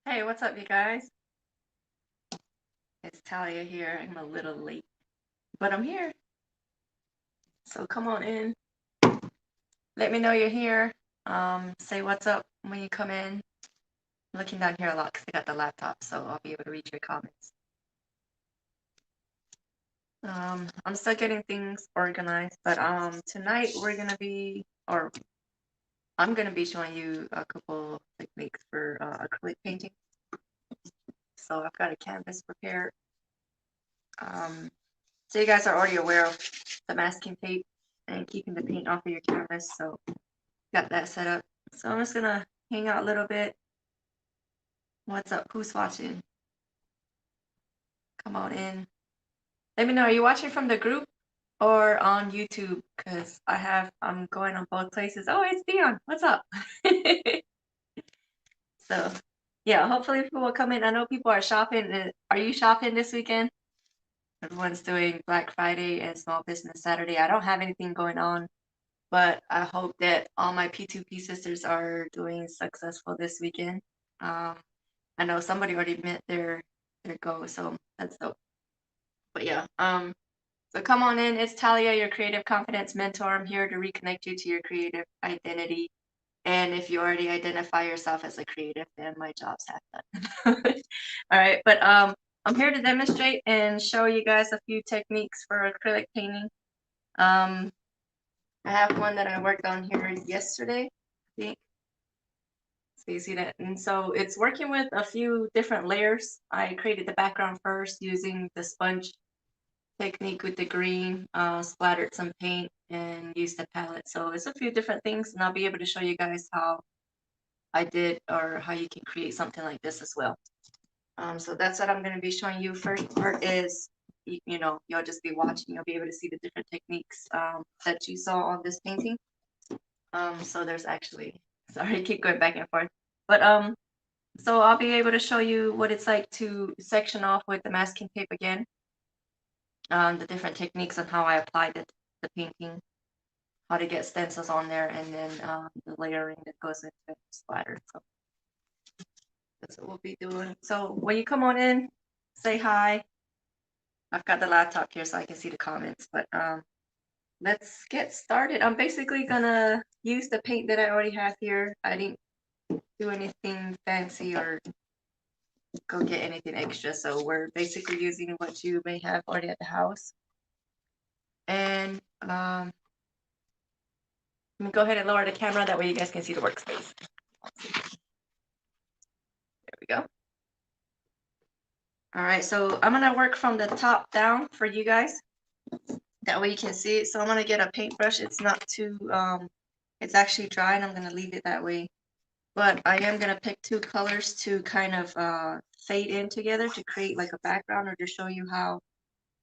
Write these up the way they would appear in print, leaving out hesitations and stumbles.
Hey, what's up, you guys? It's Talia here. I'm a little late, but I'm here. So come on in. Let me know you're here. Say what's up when you come in. I'm looking down here a lot because I got the laptop, so I'll be able to read your comments. I'm still getting things organized, but tonight we're gonna be, or I'm gonna be showing you a couple techniques for acrylic painting. So I've got a canvas prepared. Um, so you guys are already aware of the masking tape and keeping the paint off of your canvas. So got that set up. So I'm just gonna hang out a little bit. What's up? Who's watching? Come on in. Let me know. Are you watching from the group or on YouTube? Because I'm going on both places. Oh, it's Dion. What's up? So yeah, hopefully people will come in. I know people are shopping. Are you shopping this weekend? Everyone's doing Black Friday and Small Business Saturday. I don't have anything going on, but I hope that all my P2P sisters are doing successful this weekend. Um, I know somebody already met their goal, so that's dope. But yeah, so come on in. It's Talia, your creative confidence mentor. I'm here to reconnect you to your creative identity. And if you already identify yourself as a creative, then my job's half done. All right, but I'm here to demonstrate and show you guys a few techniques for acrylic painting. Um, I have one that I worked on here yesterday, I think. So you see that, and so it's working with a few different layers. I created the background first using the sponge technique with the green, splattered some paint and used the palette. So it's a few different things, and I'll be able to show you guys how I did or how you can create something like this as well. So that's what I'm going to be showing you. First part is, you'll just be watching. You'll be able to see the different techniques that you saw on this painting. So there's actually, sorry, I keep going back and forth. But so I'll be able to show you what it's like to section off with the masking tape again, the different techniques on how I apply the painting, how to get stencils on there, and then the layering that goes into the splatter. So that's what we'll be doing. So when you come on in, say hi. I've got the laptop here so I can see the comments, but let's get started. I'm basically gonna use the paint that I already have here. I didn't do anything fancy or go get anything extra. So we're basically using what you may have already at the house. And let me go ahead and lower the camera. That way you guys can see the workspace. There we go. All right, so I'm gonna work from the top down for you guys. That way you can see it. So I'm gonna get a paintbrush. It's not too, it's actually dry and I'm gonna leave it that way. But I am gonna pick two colors to kind of fade in together to create like a background or to show you how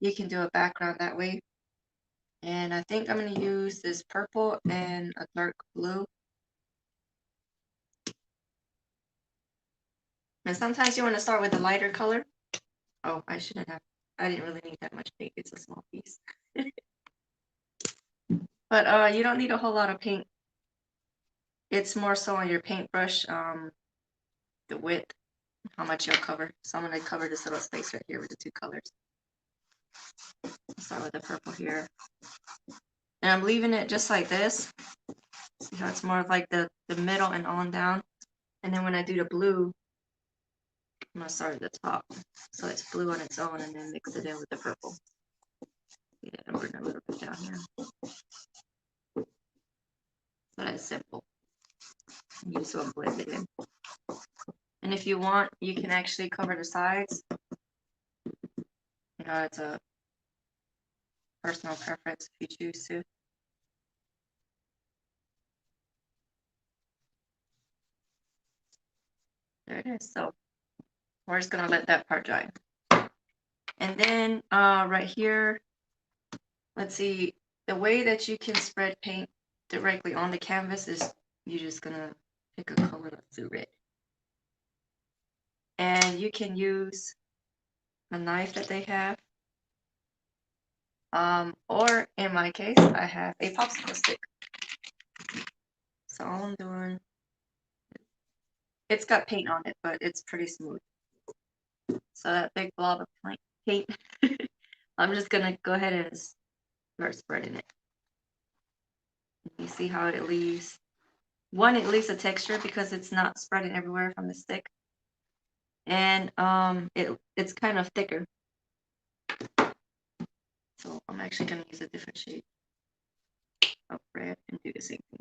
you can do a background that way. And I think I'm gonna use this purple and a dark blue. And sometimes you want to start with a lighter color. Oh, I shouldn't have. I didn't really need that much paint. It's a small piece. But you don't need a whole lot of paint. It's more so on your paintbrush, the width, how much you'll cover. So I'm gonna cover this little space right here with the two colors. Start with the purple here. And I'm leaving it just like this. See how it's more of like the middle and on down. And then when I do the blue, I'm gonna start at the top. So it's blue on its own and then mix it in with the purple. Yeah, and bring a little bit down here. So that's simple. You just want to blend it in. And if you want, you can actually cover the sides. You know, it's a personal preference if you choose to. There it is. So we're just gonna let that part dry. And then right here, let's see, the way that you can spread paint directly on the canvas is you're just gonna pick a color, let's do red. And you can use a knife that they have. Or in my case, I have a popsicle stick. So all I'm doing, It's got paint on it, but it's pretty smooth. So that big blob of paint, I'm just gonna go ahead and start spreading it. You see how it leaves. One, it leaves a texture because it's not spreading everywhere from the stick, and it's kind of thicker. So I'm actually gonna use a different shade of red and do the same thing.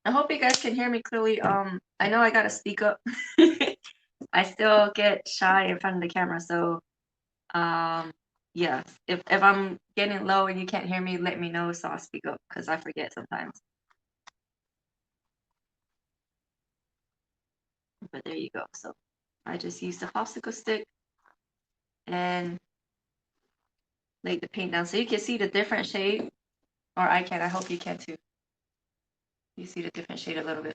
I hope you guys can hear me clearly. I know I gotta speak up. I still get shy in front of the camera, so yeah. If I'm getting low and you can't hear me, let me know so I'll speak up because I forget sometimes. But there you go. So I just used the popsicle stick and laid the paint down so you can see the different shade, or I can. I hope you can too. You see the different shade a little bit.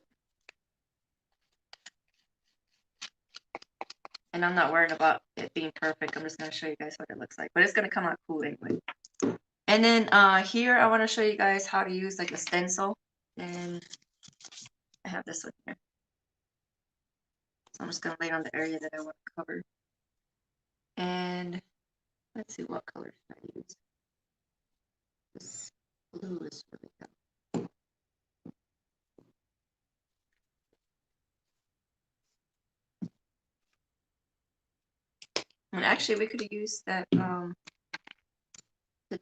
And I'm not worried about it being perfect. I'm just going to show you guys what it looks like. But it's going to come out cool anyway. And then here, I want to show you guys how to use like a stencil. And I have this one here. So I'm just going to lay it on the area that I want to cover. And let's see, what color should I use? This blue is really good. And actually, we could have used that, the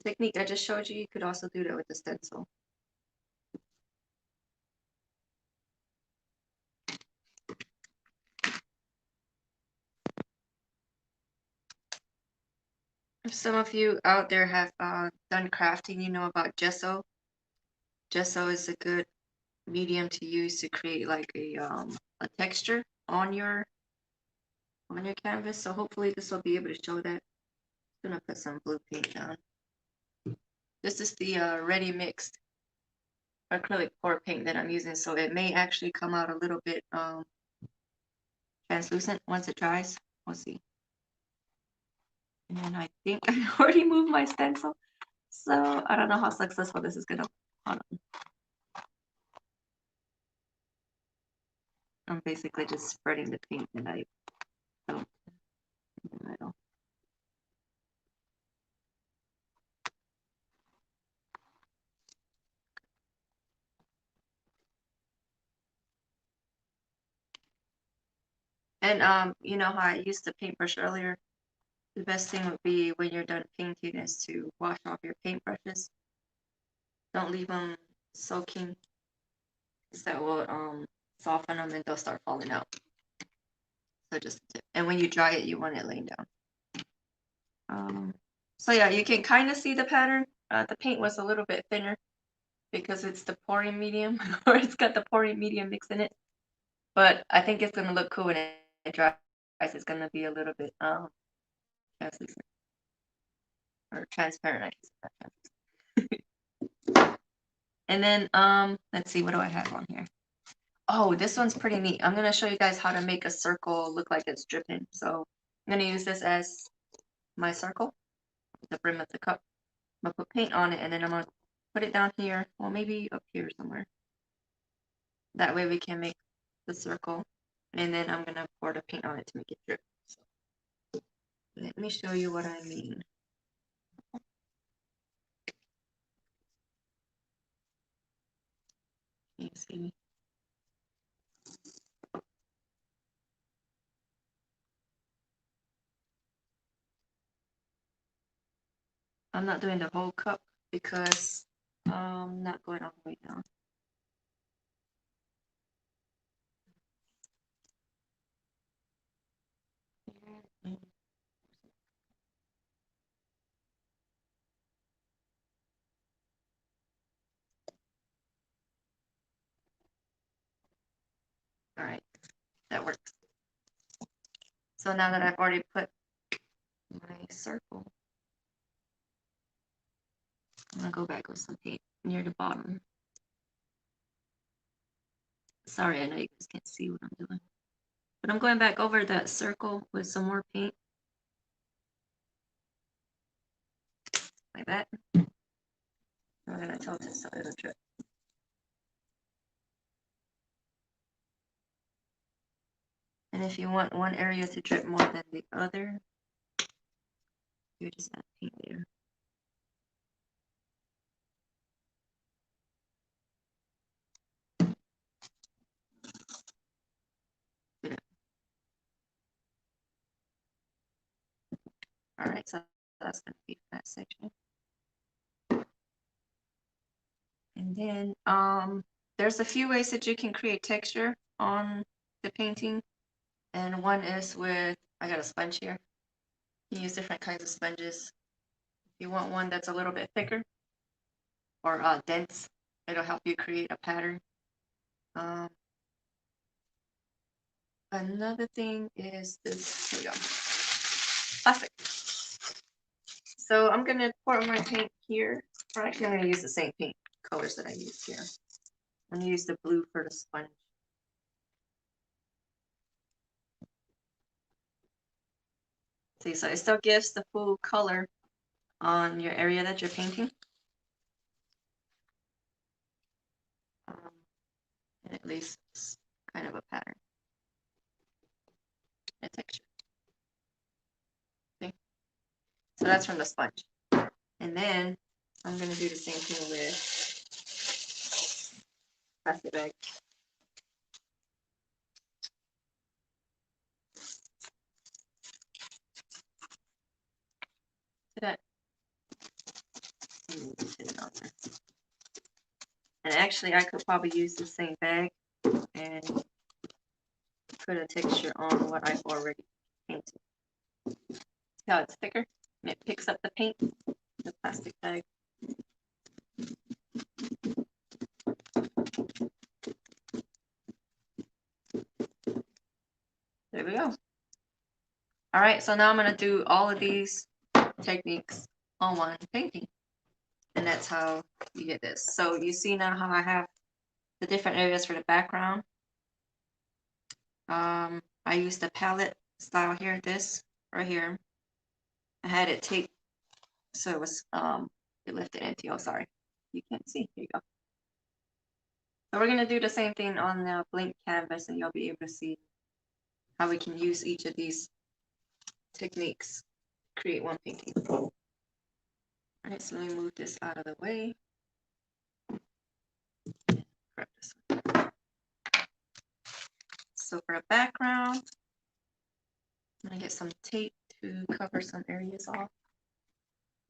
technique I just showed you. You could also do that with the stencil. If some of you out there have done crafting, you know about gesso. Gesso is a good medium to use to create like a texture on your canvas. So hopefully this will be able to show that. I'm gonna put some blue paint down. This is the ready mixed acrylic pour paint that I'm using, so it may actually come out a little bit translucent once it dries. We'll see. And then I think I already moved my stencil, so I don't know how successful this is gonna be. Hold on. I'm basically just spreading the paint that I don't in the middle. And you know how I used the paintbrush earlier? The best thing would be when you're done painting is to wash off your paintbrushes. Don't leave them soaking, because that will soften them and they'll start falling out. So just a tip. And when you dry it, you want it laying down. So yeah, you can kind of see the pattern. The paint was a little bit thinner because it's the pouring medium, or it's got the pouring medium mix in it. But I think it's gonna look cool when it dries. It's gonna be a little bit translucent or transparent, I guess. And then let's see, what do I have on here? Oh, this one's pretty neat. I'm gonna show you guys how to make a circle look like it's dripping. So I'm gonna use this as my circle, the brim of the cup. I'm gonna put paint on it, and then I'm gonna put it down here. Well, maybe up here somewhere. That way we can make the circle. And then I'm gonna pour the paint on it to make it drip. So let me show you what I mean. Can you see me? I'm not doing the whole cup because I'm not going all the way down. All right, that works. So now that I've already put my circle, I'm gonna go back with some paint near the bottom. Sorry, I know you guys can't see what I'm doing. But I'm going back over that circle with some more paint. Like that. I'm gonna tilt it so it'll drip. And if you want one area to drip more than the other, you just add paint there. All right, so that's going to be that section. And then there's a few ways that you can create texture on the painting. And one is with, I got a sponge here. You use different kinds of sponges. If you want one that's a little bit thicker or dense, it'll help you create a pattern. Another thing is this, here we go, plastic. So I'm gonna pour my paint here, or actually I'm gonna use the same paint colors that I used here. I'm gonna use the blue for the sponge. See, so it still gives the full color on your area that you're painting. And at least it's kind of a pattern, a texture. See? So that's from the sponge. And then I'm gonna do the same thing with plastic bag. That. And actually, I could probably use the same bag and put a texture on what I've already painted. See how it's thicker and it picks up the paint, the plastic bag. There we go. All right, so now I'm going to do all of these techniques on one painting. And that's how you get this. So you see now how I have the different areas for the background. I used the palette style here, this right here. I had it taped so it was it lifted empty. Oh, sorry, you can't see. Here you go. So we're gonna do the same thing on the blank canvas, and you'll be able to see how we can use each of these techniques to create one painting. All right, so let me move this out of the way. Grab this one. So for a background, I'm gonna get some tape to cover some areas off,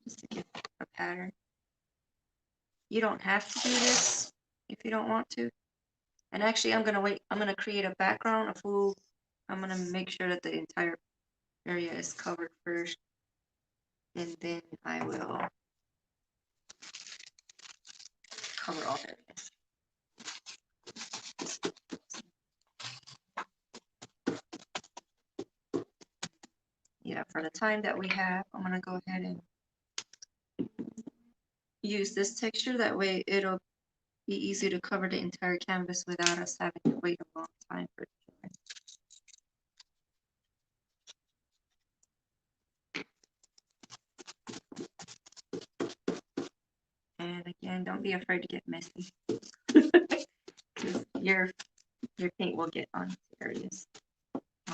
just to get a pattern. You don't have to do this if you don't want to. And actually, I'm gonna wait. I'm gonna create a background, a full. I'm gonna make sure that the entire area is covered first, and then I will cover all areas. Yeah, for the time that we have, I'm gonna go ahead and use this texture. That way it'll be easy to cover the entire canvas without us having to wait a long time for it to dry. And again, don't be afraid to get messy. your paint will get on areas.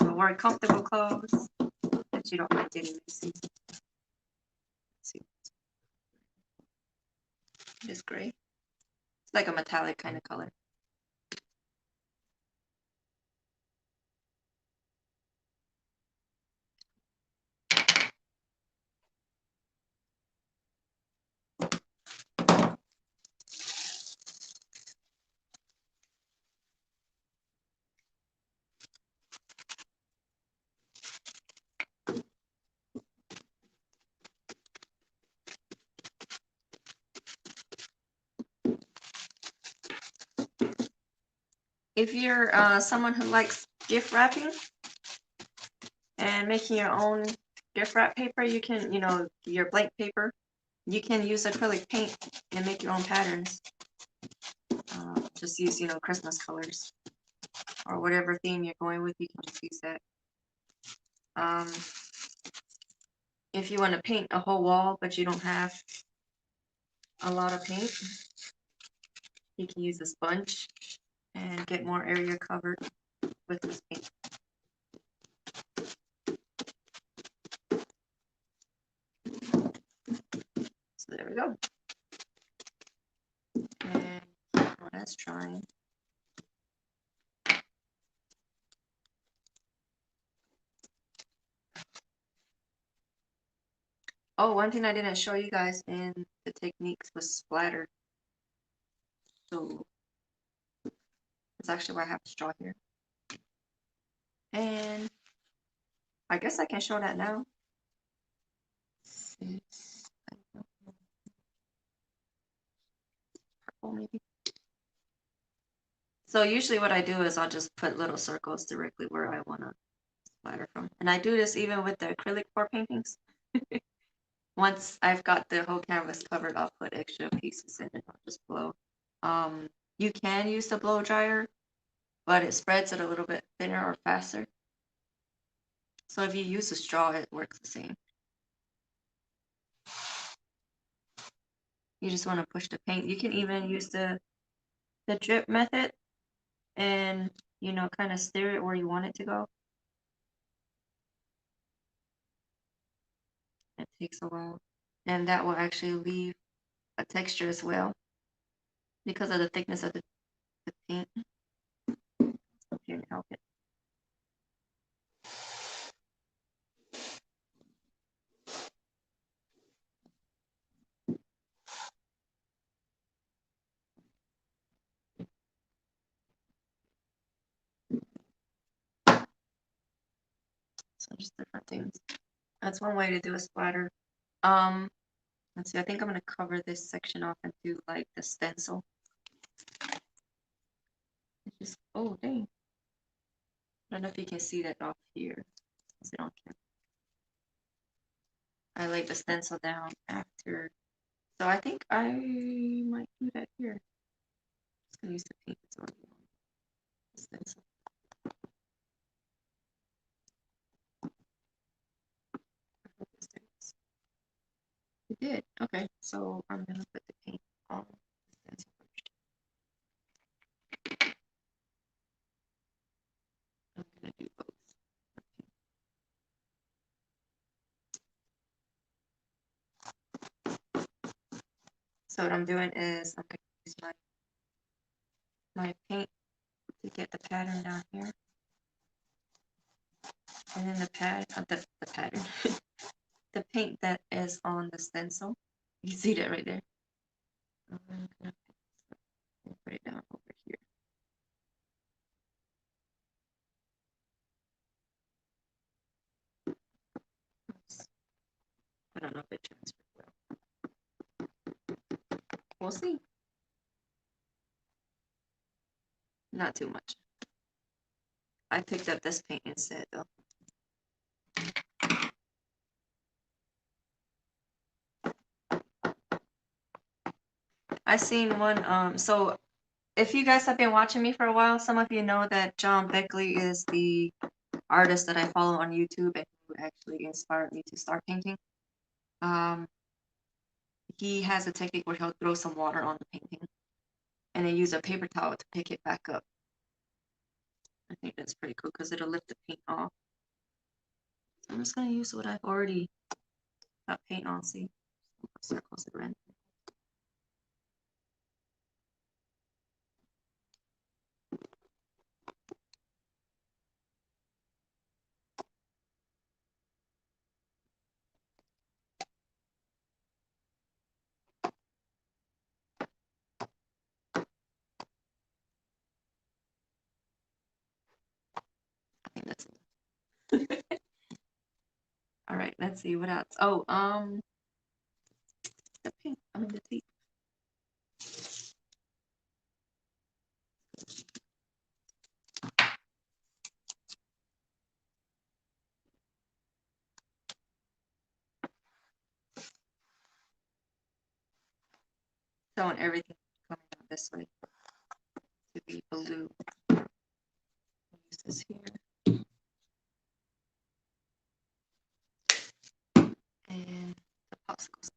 Wear comfortable clothes that you don't mind getting messy. Let's see. It's gray. It's like a metallic kind of color. If you're someone who likes gift wrapping and making your own gift wrap paper, you can, your blank paper, you can use acrylic paint and make your own patterns. Just use, Christmas colors or whatever theme you're going with, you can just use that. If you want to paint a whole wall, but you don't have a lot of paint, you can use a sponge and get more area covered with this paint. we go. And oh, that's trying. Oh, one thing I didn't show you guys in the techniques was splatter. So that's actually why I have a straw here. And I guess I can show that now. Purple maybe. So usually what I do is I'll just put little circles directly where I want to splatter from. And I do this even with the acrylic pour paintings. Once I've got the whole canvas covered, I'll put extra pieces in and I'll just blow. You can use the blow dryer, but it spreads it a little bit thinner or faster. So if you use a straw, it works the same. You just want to push the paint. You can even use the drip method and, you know, kind of steer it where you want it to go. It takes a while. And that will actually leave a texture as well because of the thickness of the paint. If you can help it. So just different things. That's one way to do a splatter. Let's see, I think I'm gonna cover this section off and do like the stencil. It's just, oh dang. I don't know if you can see that off here. Is it on camera? I laid the stencil down after. So I think I might do that here. Just gonna use the paint that's already on the stencil. It did. Okay, so I'm gonna put the paint on the stencil first. I'm gonna do both. So what I'm doing is I'm gonna use my paint to get the pattern down here. And then the pattern, the paint that is on the stencil. You see that right there? I'm gonna put it down over here. Oops. I don't know if it transferred well. We'll see. Not too much. I picked up this paint instead though. I seen one, so if you guys have been watching me for a while, some of you know that John Beckley is the artist that I follow on YouTube and who actually inspired me to start painting. He has a technique where he'll throw some water on the painting and then use a paper towel to pick it back up. I think that's pretty cool because it'll lift the paint off. So I'm just gonna use what I've already got paint on, see what circles it in. I think that's it. All right, let's see what else. Oh, the paint. I mean the tape. So I want everything coming out this way to be blue. Use this here. And the popsicles.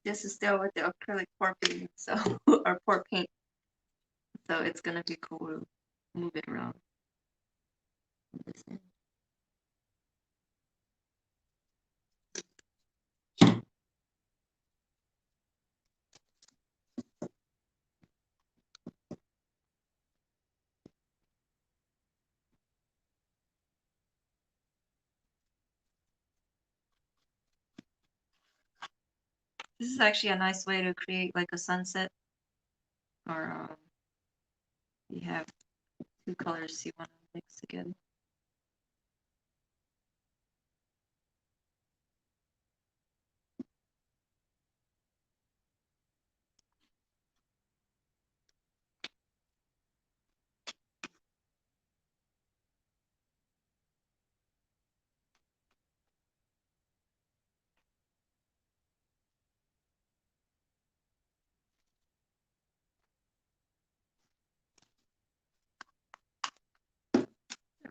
this is still with the acrylic pour paint, so or pour paint. So it's gonna be cool to move it around. This is actually a nice way to create like a sunset, or you have two colors you want to mix together.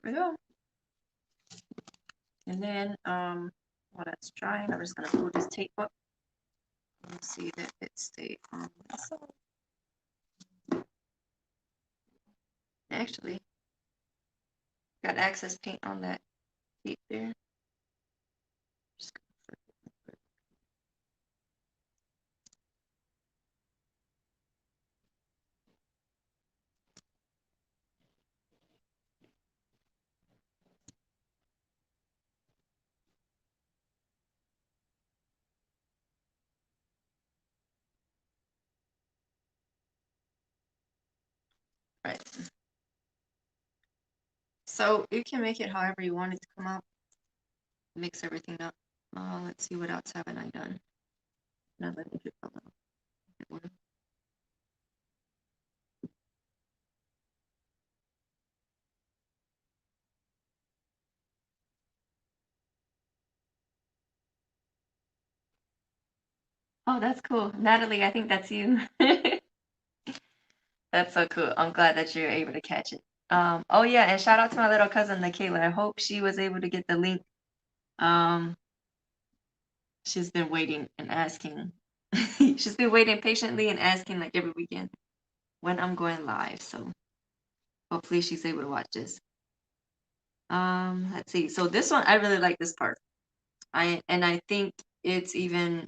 There we go. And then while that's drying, I'm just gonna pull this tape up and see that it stays on the side. Actually, got excess paint on that tape there. Just right. So you can make it however you want it to come out. Mix everything up. Let's see what else haven't I done. Now let me drip a little bit more. Oh, that's cool. Natalie, I think that's you. That's so cool. I'm glad that you're able to catch it. Oh yeah, and shout out to my little cousin Nikayla. I hope she was able to get the link. Um, she's been waiting and asking. She's been waiting patiently and asking like every weekend when I'm going live. So hopefully she's able to watch this. Let's see. So this one, I really like this part. I think it's even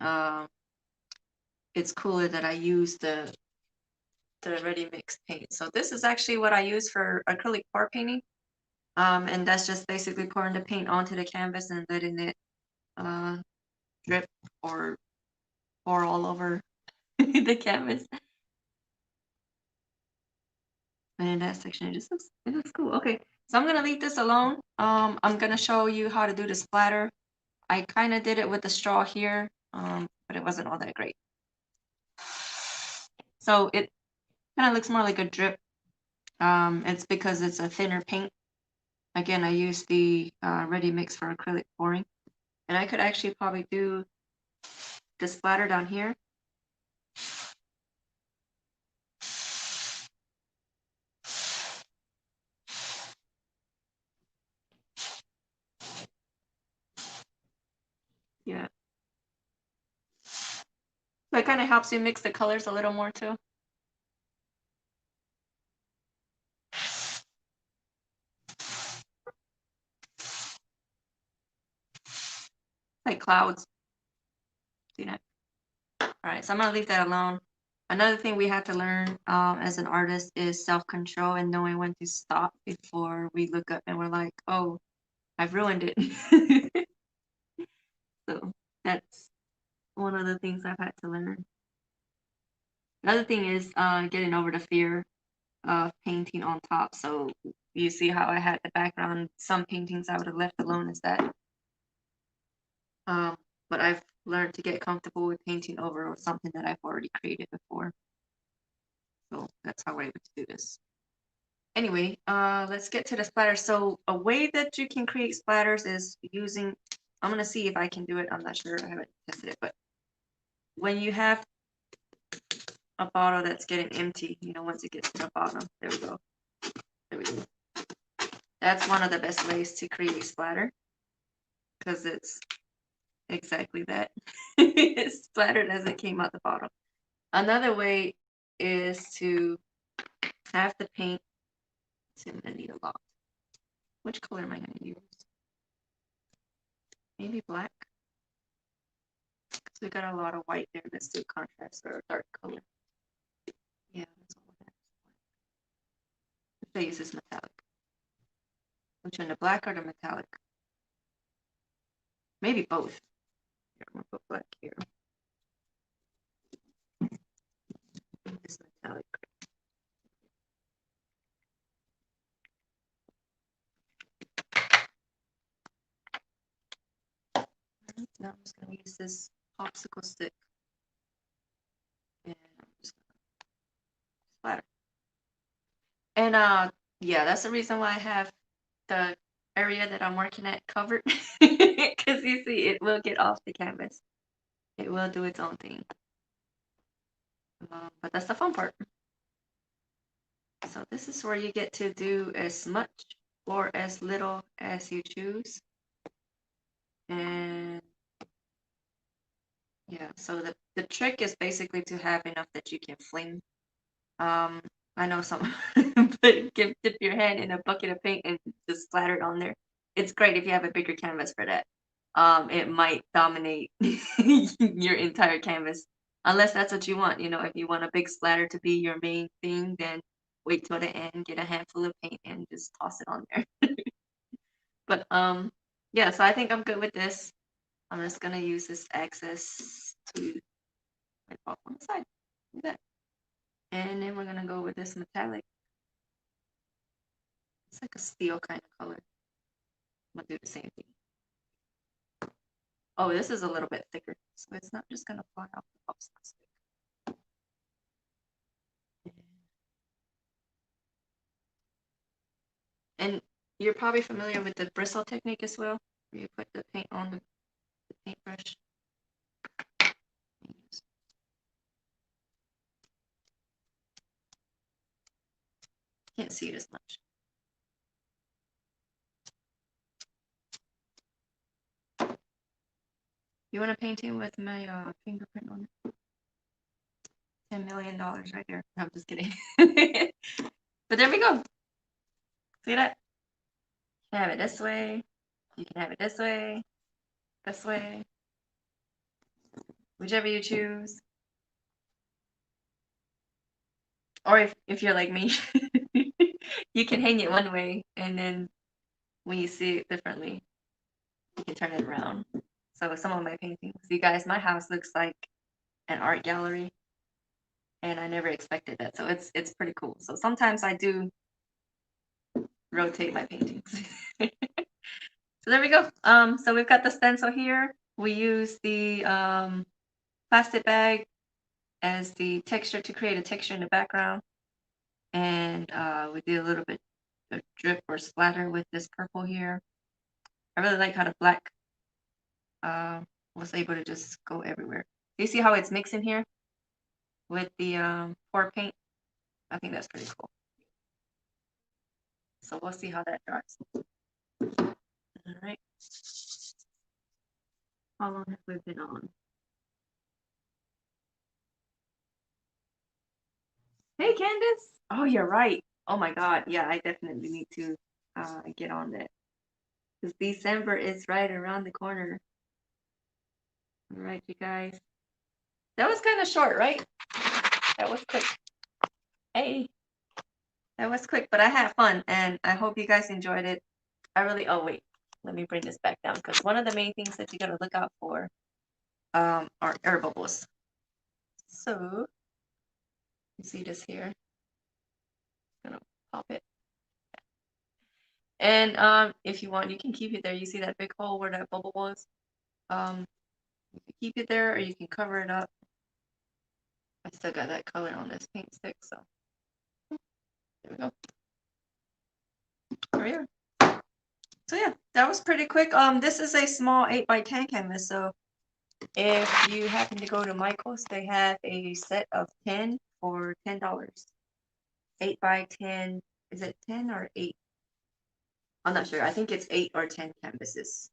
it's cooler that I use the ready mixed paint. So this is actually what I use for acrylic pour painting. And that's just basically pouring the paint onto the canvas and letting it drip or pour all over the canvas. And in that section, it looks cool. Okay, so I'm gonna leave this alone. I'm gonna show you how to do the splatter. I kind of did it with the straw here, but it wasn't all that great. So it kind of looks more like a drip. It's because it's a thinner paint. Again, I use the ready mix for acrylic pouring. And I could actually probably do the splatter down here. Yeah. So it kind of helps you mix the colors a little more too. Like clouds. See that? All right, so I'm gonna leave that alone. Another thing we have to learn as an artist is self-control and knowing when to stop before we look up and we're like, oh, I've ruined it. So that's one of the things I've had to learn. Another thing is getting over the fear of painting on top. So you see how I had the background. Some paintings I would have left alone as that. But I've learned to get comfortable with painting over something that I've already created before. So that's how we're able to do this. Anyway, let's get to the splatter. So a way that you can create splatters is using, I'm gonna see if I can do it. I'm not sure, I haven't tested it, but when you have a bottle that's getting empty, you know, once it gets to the bottom, there we go. There we go. That's one of the best ways to create splatter because it's exactly that. It's splattered as it came out the bottom. Another way is to have the paint. I'm gonna need a lot. Which color am I gonna use? Maybe black. Because we got a lot of white there. Let's do contrast or a dark color. Yeah, that's all I have. Let's use this metallic. Which one, the black or the metallic? Maybe both. Here, I'm gonna put black here. This metallic. Now I'm just gonna use this popsicle stick. And I'm just gonna splatter. And yeah, that's the reason why I have the area that I'm working at covered. Because you see, it will get off the canvas. It will do its own thing. But that's the fun part. So this is where you get to do as much or as little as you choose. And yeah, so the trick is basically to have enough that you can fling. I know some dip your hand in a bucket of paint and just splatter it on there. It's great if you have a bigger canvas for that. It might dominate your entire canvas, unless that's what you want. You know, if you want a big splatter to be your main thing, then wait till the end, get a handful of paint, and just toss it on there. But yeah, so I think I'm good with this. I'm just gonna use this excess to wipe off on the side. Look at that. And then we're gonna go with this metallic. It's like a steel kind of color. I'm gonna do the same thing. Oh, this is a little bit thicker, so it's not just gonna fly off the popsicle stick. And you're probably familiar with the bristle technique as well, where you put the paint on the paintbrush. Can't see it as much. You want a painting with my fingerprint on it? $10 million right there. No, I'm just kidding. But there we go. See that? You can have it this way. You can have it this way. This way. Whichever you choose. Or if you're like me, you can hang it one way, and then when you see it differently, you can turn it around. So some of my paintings, you guys, my house looks like an art gallery, and I never expected that. So it's pretty cool. So sometimes I do rotate my paintings. So there we go. So we've got the stencil here. We use the plastic bag as the texture to create a texture in the background. And we did a little bit of drip or splatter with this purple here. I really like how the black was able to just go everywhere. Do you see how it's mixing here with the pour paint? I think that's pretty cool. So we'll see how that dries. All right. How long have we been on? Hey, Candace. Oh, you're right. Oh my God. Yeah, I definitely need to get on that. Because December is right around the corner. All right, you guys. That was kind of short, right? That was quick. Hey, that was quick, but I had fun, and I hope you guys enjoyed it. Oh wait, let me bring this back down, because one of the main things that you gotta look out for are air bubbles. So, you see this here? I'm gonna pop it. And if you want, you can keep it there. You see that big hole where that bubble was? You can keep it there, or you can cover it up. I still got that color on this paint stick, so there we go. There we are. So yeah, that was pretty quick. This is a small 8x10 canvas, so if you happen to go to Michael's, they have a set of 10 for $10. 8x10, is it 10 or 8? I'm not sure. I think it's 8 or 10 canvases.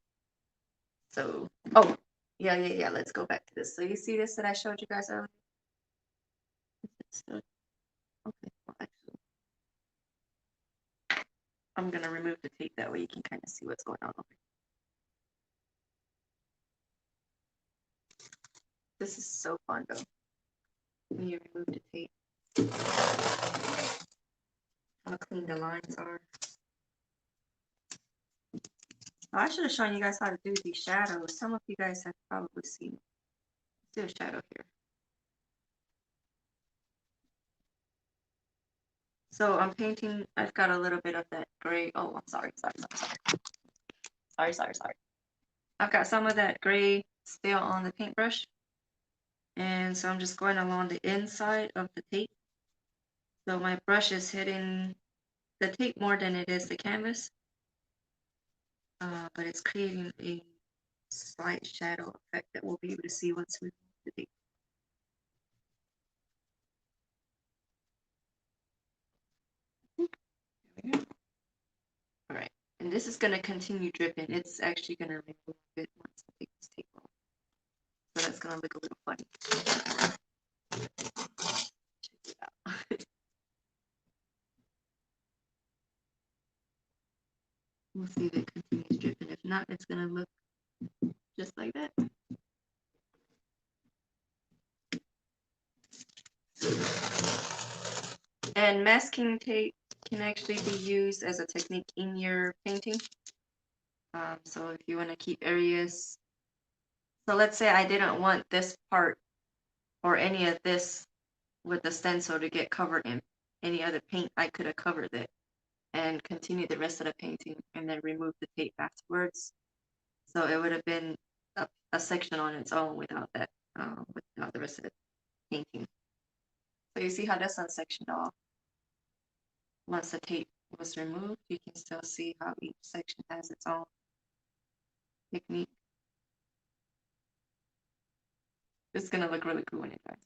So, oh, Yeah. Let's go back to this. So you see this that I showed you guys earlier? Okay, well, actually, I'm gonna remove the tape that way you can kind of see what's going on over here. This is so fun though. When you remove the tape, how clean the lines are. Oh, I should have shown you guys how to do these shadows. Some of you guys have probably seen it. Let's do a shadow here. So I'm painting, I've got a little bit of that gray. Oh, I'm sorry. I've got some of that gray still on the paintbrush. And so I'm just going along the inside of the tape. So my brush is hitting the tape more than it is the canvas. But it's creating a slight shadow effect that we'll be able to see once we move the tape. All right, and this is going to continue dripping. It's actually going to remove a bit once I take this tape off. So that's going to look a little funny. Check it out. We'll see if it continues dripping. If not, it's going to look just like that. And masking tape can actually be used as a technique in your painting. So if you want to keep areas, so let's say I didn't want this part or any of this with the stencil to get covered in any other paint, I could have covered it and continue the rest of the painting and then remove the tape afterwards. So it would have been a section on its own without that, without the rest of the painting. So you see how that's unsectioned off. Once the tape was removed, you can still see how each section has its own technique. It's gonna look really cool when it dries.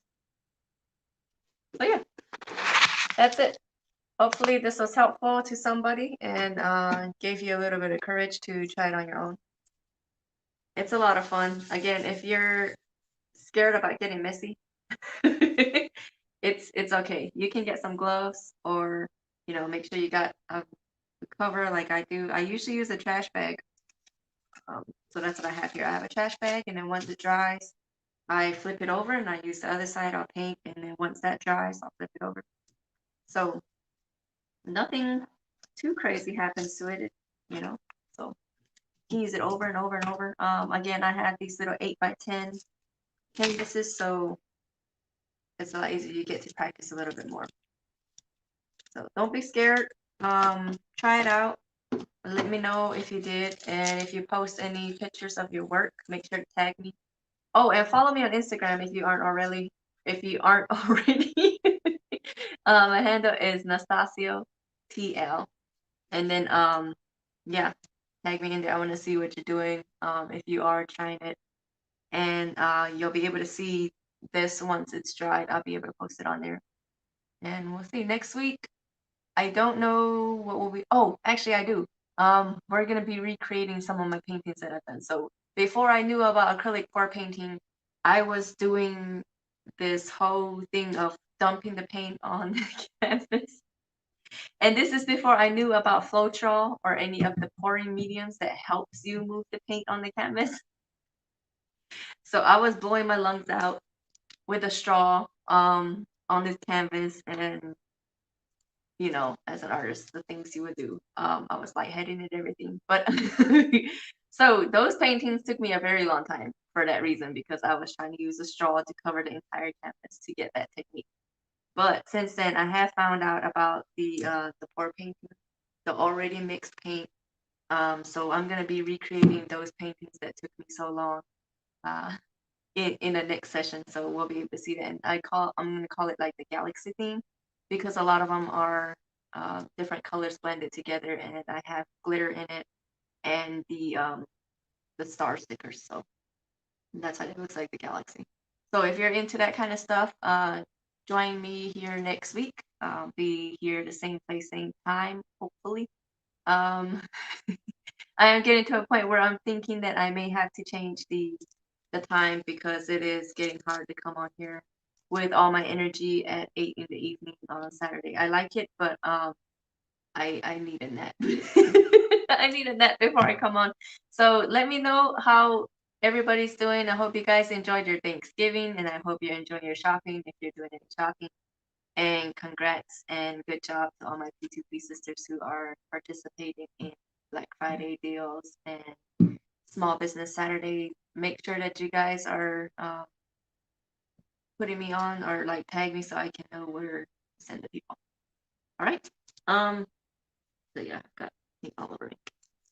So yeah, that's it. Hopefully this was helpful to somebody and gave you a little bit of courage to try it on your own. It's a lot of fun. Again, if you're scared about getting messy, it's okay. You can get some gloves or make sure you got a cover like I do. I usually use a trash bag. So that's what I have here. I have a trash bag, and then once it dries, I flip it over and I use the other side. I'll paint, and then once that dries, I'll flip it over. So nothing too crazy happens to it, So you can use it over and over and over. Again, I have these little 8x10 canvases, so it's a lot easier. You get to practice a little bit more. So don't be scared. Try it out. Let me know if you did, and if you post any pictures of your work, make sure to tag me. Oh, and follow me on Instagram if you aren't already. If you aren't already, my handle is Nastacio TL, and then yeah, tag me in there. I want to see what you're doing. If you are trying it, and you'll be able to see this once it's dried. I'll be able to post it on there, and we'll see next week. I don't know what will be. Oh, actually, I do. We're gonna be recreating some of my paintings that I've done. So before I knew about acrylic pour painting, I was doing this whole thing of dumping the paint on the canvas. And this is before I knew about Floetrol or any of the pouring mediums that helps you move the paint on the canvas. So I was blowing my lungs out with a straw on this canvas, and as an artist, the things you would do. I was lightheaded and everything. But so those paintings took me a very long time for that reason, because I was trying to use a straw to cover the entire canvas to get that technique. But since then, I have found out about the pour painting, the already mixed paint. So I'm gonna be recreating those paintings that took me so long in the next session. So we'll be able to see that. And I'm gonna call it like the galaxy theme, because a lot of them are different colors blended together, and I have glitter in it and the star stickers. So that's why it looks like the galaxy. So if you're into that kind of stuff, join me here next week. I'll be here the same place, same time, hopefully. I am getting to a point where I'm thinking that I may have to change the the time because it is getting hard to come on here with all my energy at 8 in the evening on Saturday. I like it, but I need a nap. I need a nap before I come on. So let me know how everybody's doing. I hope you guys enjoyed your Thanksgiving, and I hope you're enjoying your shopping if you're doing any shopping. And congrats and good job to all my P2P sisters who are participating in Black Friday deals and Small Business Saturday. Make sure that you guys are putting me on or like tag me so I can know where to send the people. All right. So yeah, I've got ink all over me.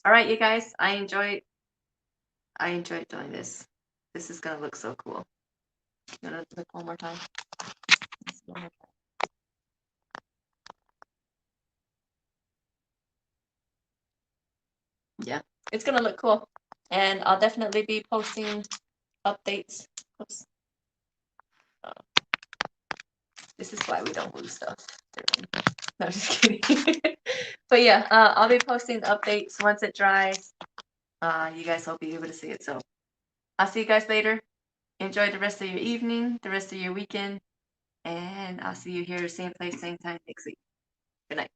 All right, you guys. I enjoyed doing this. This is gonna look so cool. You gonna look one more time? Yeah, it's gonna look cool, and I'll definitely be posting updates. Oops. Uh, this is why we don't lose stuff. No, just kidding. But yeah, I'll be posting updates once it dries. You guys will be able to see it. So I'll see you guys later. Enjoy the rest of your evening, the rest of your weekend, and I'll see you here, same place, same time next week. Good night.